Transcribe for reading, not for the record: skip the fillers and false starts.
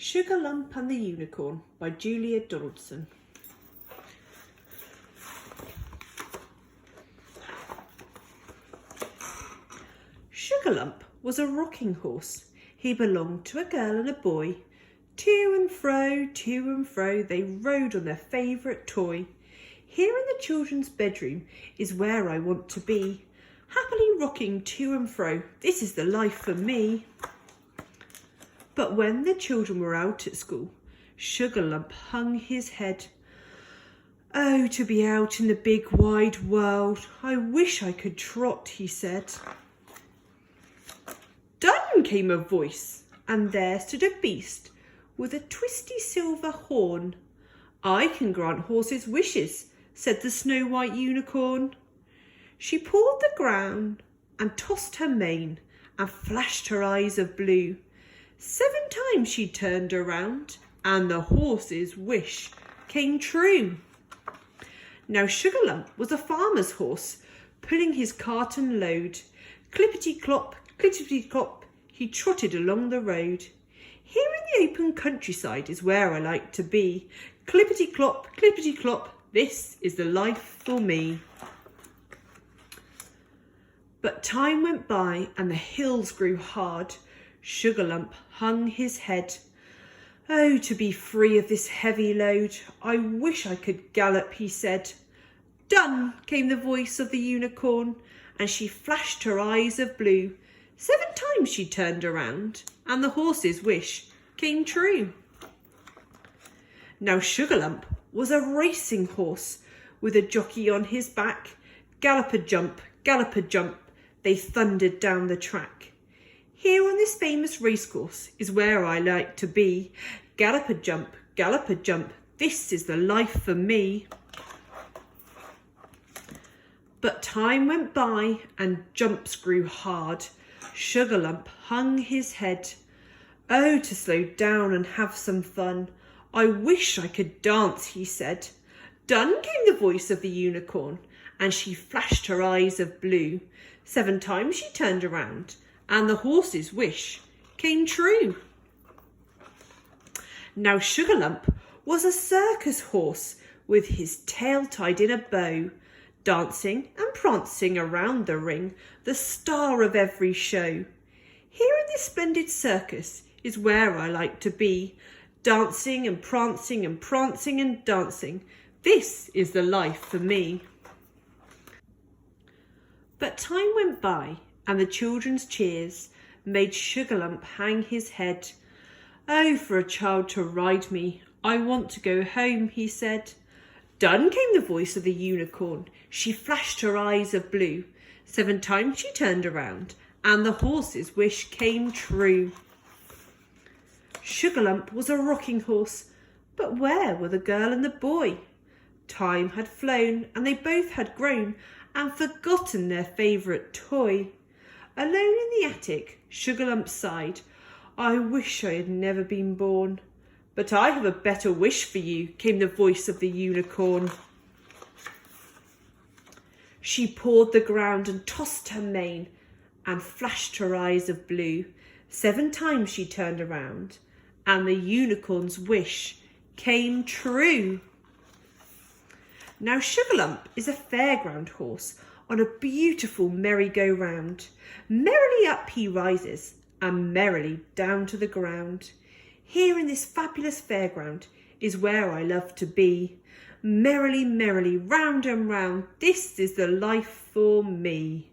Sugarlump and the Unicorn by Julia Donaldson. Sugarlump was a rocking horse. He belonged to a girl and a boy. To and fro, they rode on their favourite toy. Here in the children's bedroom is where I want to be. Happily rocking to and fro, this is the life for me. But when the children were out at school, Sugarlump hung his head. Oh, to be out in the big wide world, I wish I could trot, he said. Done, came a voice, and there stood a beast with a twisty silver horn. I can grant horses' wishes, said the snow-white unicorn. She pawed the ground and tossed her mane and flashed her eyes of blue. 7 times she turned around and the horse's wish came true. Now Sugarlump was a farmer's horse, pulling his cart and load. Clippity-clop, he trotted along the road. Here in the open countryside is where I like to be. Clippity-clop, this is the life for me. But time went by and the hills grew hard. Sugarlump hung his head. Oh, to be free of this heavy load, I wish I could gallop, he said. Done, came the voice of the unicorn, and she flashed her eyes of blue. 7 times she turned around, and the horse's wish came true. Now Sugarlump was a racing horse, with a jockey on his back. Gallop-a-jump, they thundered down the track. Here on this famous racecourse is where I like to be. Gallop-a-jump, this is the life for me. But time went by and jumps grew hard. Sugarlump hung his head. Oh, to slow down and have some fun. I wish I could dance, he said. Done, came the voice of the unicorn, and she flashed her eyes of blue. 7 times she turned around, and the horse's wish came true. Now Sugarlump was a circus horse with his tail tied in a bow, dancing and prancing around the ring, the star of every show. Here in this splendid circus is where I like to be, dancing and prancing and dancing. This is the life for me. But time went by and the children's cheers made Sugarlump hang his head. Oh, for a child to ride me, I want to go home, he said. Done, came the voice of the unicorn. She flashed her eyes of blue. 7 times she turned around, and the horse's wish came true. Sugarlump was a rocking horse, but where were the girl and the boy? Time had flown, and they both had grown and forgotten their favourite toy. Alone in the attic, Sugarlump sighed. I wish I had never been born. But I have a better wish for you, came the voice of the unicorn. She pawed the ground and tossed her mane and flashed her eyes of blue. 7 times she turned around, and the unicorn's wish came true. Now Sugarlump is a fairground horse on a beautiful merry-go-round. Merrily up he rises, and merrily down to the ground. Here in this fabulous fairground is where I love to be. Merrily, round and round, this is the life for me.